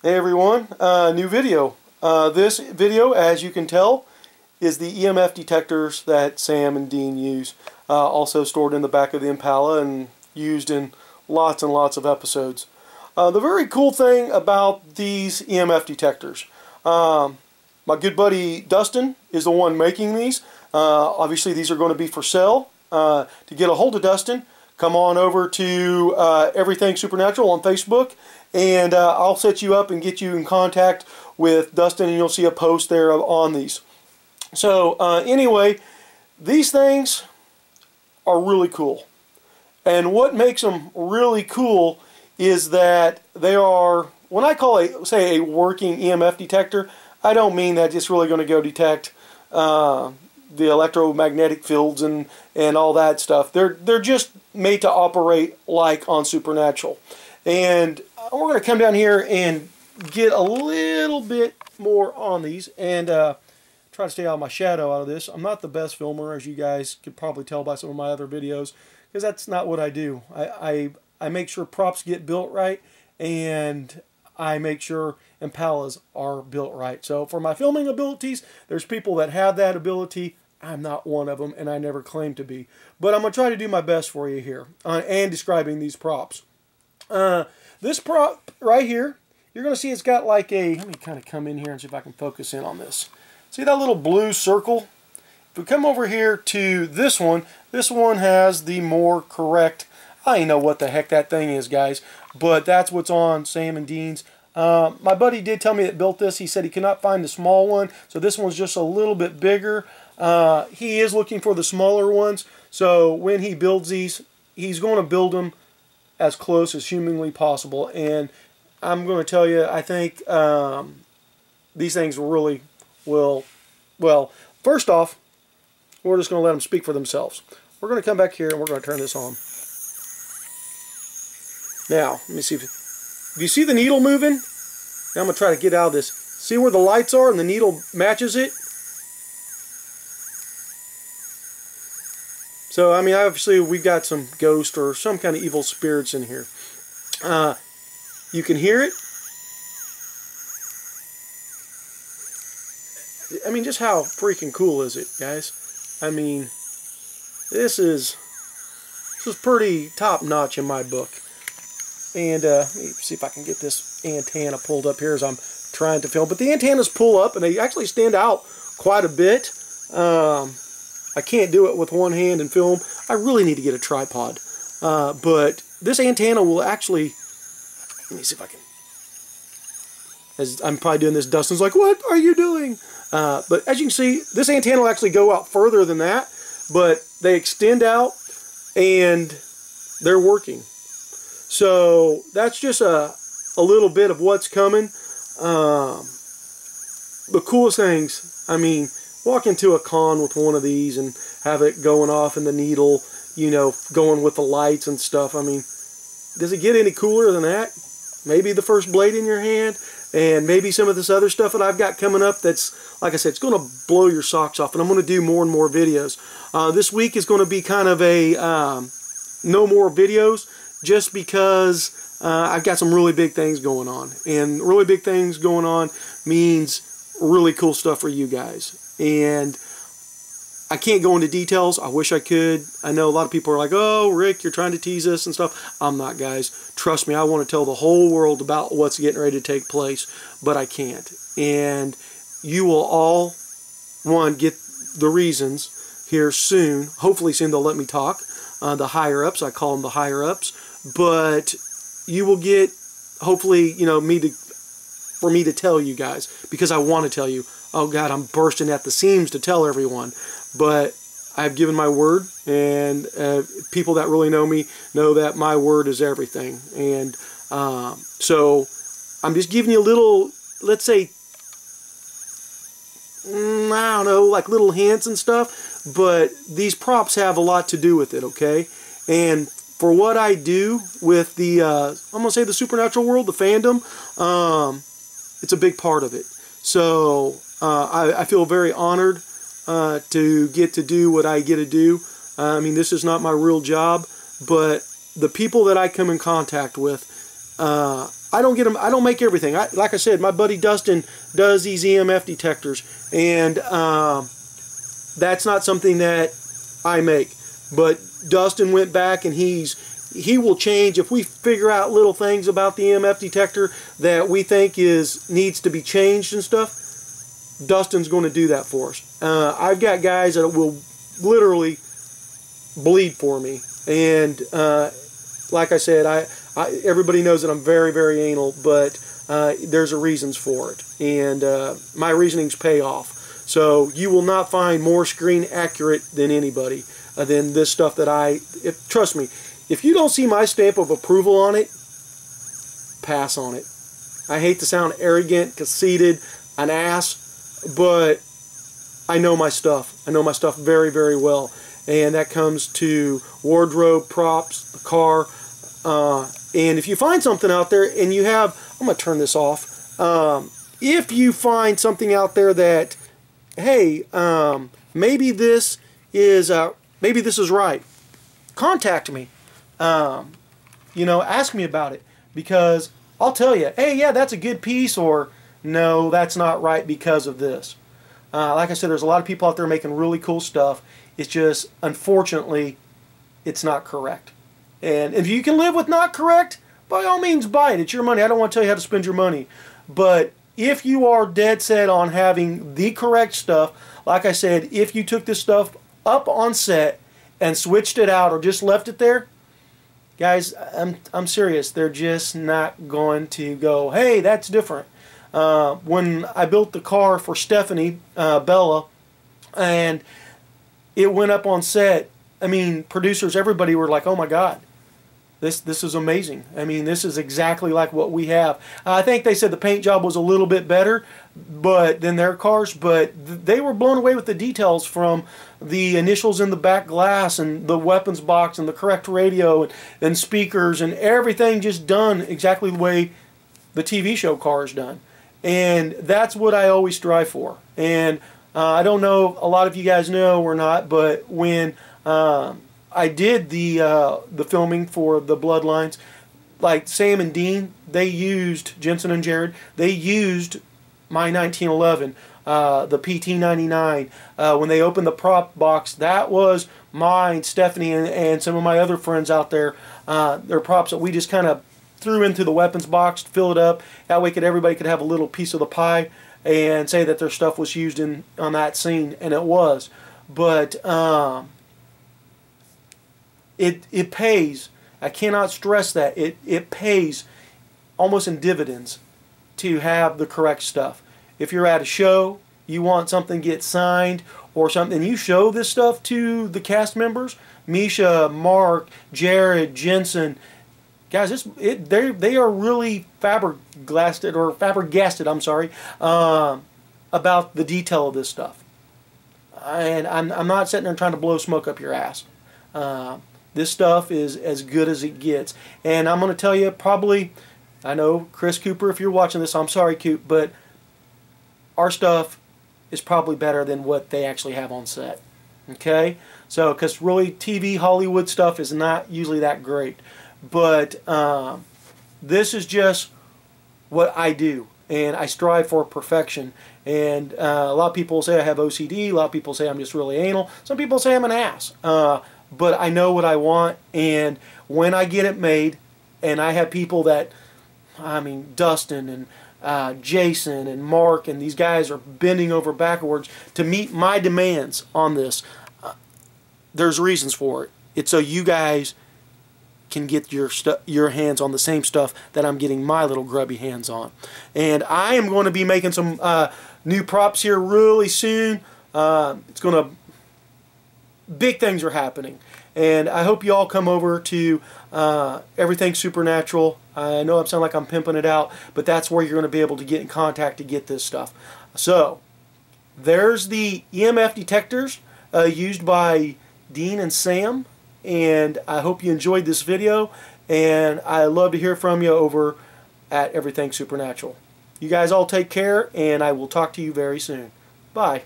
Hey everyone, new video. This video, as you can tell, is the EMF detectors that Sam and Dean use. Also stored in the back of the Impala and used in lots and lots of episodes. The very cool thing about these EMF detectors, my good buddy Dustin is the one making these. Obviously these are going to be for sale. To get a hold of Dustin, come on over to Everything Supernatural on Facebook, and I'll set you up and get you in contact with Dustin, and you'll see a post there on these. So anyway, these things are really cool. And what makes them really cool is that they are, when I call say a working EMF detector, I don't mean that it's really going to go detect the electromagnetic fields and all that stuff. They're just made to operate like on Supernatural. And we're going to come down here and get a little bit more on these and try to stay out of my shadow out of this. I'm not the best filmer, as you guys could probably tell by some of my other videos, because that's not what I do. I make sure props get built right, and I make sure Impalas are built right. So for my filming abilities, there's people that have that ability. I'm not one of them, and I never claim to be. But I'm going to try to do my best for you here and describing these props. This prop right here, you're going to see it's got like a, let me kind of come in here and see if I can focus in on this. See that little blue circle? If we come over here to this one has the more correct, I don't know what the heck that thing is, guys, but that's what's on Sam and Dean's. My buddy did tell me that built this. He said he could not find the small one, so this one's just a little bit bigger. He is looking for the smaller ones, so when he builds these, he's going to build them as close as humanly possible. And I'm going to tell you, I think these things really will, well, first off, we're just going to let them speak for themselves. We're going to come back here and we're going to turn this on. Now, let me see if you see the needle moving. Now I'm going to try to get out of this. See where the lights are and the needle matches it? So, I mean, obviously we've got some ghost or some kind of evil spirits in here. You can hear it. I mean, just how freaking cool is it, guys? I mean, this is pretty top-notch in my book. And let me see if I can get this antenna pulled up here as I'm trying to film. But the antennas pull up, and they actually stand out quite a bit. I can't do it with one hand and film. I really need to get a tripod. But this antenna will actually, let me see if I can, as I'm probably doing this, Dustin's like, what are you doing? But as you can see, this antenna will actually go out further than that, but they extend out and they're working. So that's just a little bit of what's coming. The coolest things, I mean, walk into a con with one of these and have it going off in the needle, you know, going with the lights and stuff. I mean, does it get any cooler than that? Maybe the first blade in your hand, and maybe some of this other stuff that I've got coming up that's, like I said, it's going to blow your socks off, and I'm going to do more and more videos. This week is going to be kind of a no more videos, just because I've got some really big things going on. And really big things going on means really cool stuff for you guys. And I can't go into details. I wish I could. I know a lot of people are like, oh, Rick, you're trying to tease us and stuff. I'm not, guys. Trust me, I want to tell the whole world about what's getting ready to take place, but I can't. And you will all, one, get the reasons here soon. Hopefully soon they'll let me talk. The higher-ups, I call them the higher-ups. But you will get, hopefully, you know, for me to tell you guys, because I want to tell you. Oh God, I'm bursting at the seams to tell everyone, but I've given my word, and people that really know me know that my word is everything. And so I'm just giving you a little, let's say, I don't know, like little hints and stuff, but these props have a lot to do with it, okay? And for what I do with the, I'm going to say the supernatural world, the fandom, it's a big part of it. So I feel very honored to get to do what I get to do. I mean, this is not my real job, but the people that I come in contact with, I don't get them. I don't make everything. Like I said, my buddy Dustin does these EMF detectors, and that's not something that I make. But Dustin went back and he will change if we figure out little things about the EMF detector that we think needs to be changed and stuff. Dustin's going to do that for us. I've got guys that will literally bleed for me, and like I said, everybody knows that I'm very, very anal, but there's a reasons for it, and my reasonings pay off. So you will not find more screen accurate than anybody than this stuff that trust me, if you don't see my stamp of approval on it, pass on it. I hate to sound arrogant, conceited, an ass, but I know my stuff. I know my stuff very, very well. And that comes to wardrobe, props, the car. And if you find something out there and you have, I'm going to turn this off. If you find something out there that, hey, maybe this is right, contact me. You know, ask me about it, because I'll tell you, hey, yeah, that's a good piece, or no, that's not right because of this. Like I said, there's a lot of people out there making really cool stuff. It's just, unfortunately, it's not correct. And if you can live with not correct, by all means buy it. It's your money. I don't want to tell you how to spend your money. But if you are dead set on having the correct stuff, like I said, if you took this stuff up on set and switched it out or just left it there, guys, I'm serious. They're just not going to go, hey, that's different. When I built the car for Stephanie, Bella, and it went up on set, I mean, producers, everybody were like, oh my God, this is amazing. I mean, this is exactly like what we have. I think they said the paint job was a little bit better than their cars, but they were blown away with the details, from the initials in the back glass and the weapons box and the correct radio and speakers and everything, just done exactly the way the TV show car is done. And that's what I always strive for. And I don't know, a lot of you guys know or not, but when I did the filming for the Bloodlines, like Sam and Dean, they used, Jensen and Jared, they used my 1911, the PT99. When they opened the prop box, that was mine, Stephanie, and some of my other friends out there. Their props that we just kind of threw into the weapons box to fill it up. That way everybody could have a little piece of the pie and say that their stuff was used on that scene, and it was. But it pays. I cannot stress that. It pays almost in dividends to have the correct stuff. If you're at a show, you want something to get signed or something, and you show this stuff to the cast members, Misha, Mark, Jared, Jensen, guys, they are really flabbergasted, I'm sorry, about the detail of this stuff. And I'm not sitting there trying to blow smoke up your ass. This stuff is as good as it gets. And I'm going to tell you, probably, I know, Chris Cooper, if you're watching this, I'm sorry, Coop, but our stuff is probably better than what they actually have on set. Okay? So, because really, TV, Hollywood stuff is not usually that great. But this is just what I do, and I strive for perfection. And a lot of people say I have OCD. A lot of people say I'm just really anal. Some people say I'm an ass. But I know what I want, and when I get it made, and I have people that, I mean, Dustin and Jason and Mark, and these guys are bending over backwards to meet my demands on this. There's reasons for it. It's so you guys can get your hands on the same stuff that I'm getting my little grubby hands on. And I am going to be making some new props here really soon. It's going to, big things are happening. And I hope you all come over to Everything Supernatural. I know I sound like I'm pimping it out, but that's where you're going to be able to get in contact to get this stuff. So, there's the EMF detectors used by Dean and Sam. And I hope you enjoyed this video, and I love to hear from you over at Everything Supernatural. You guys all take care, and I will talk to you very soon. Bye.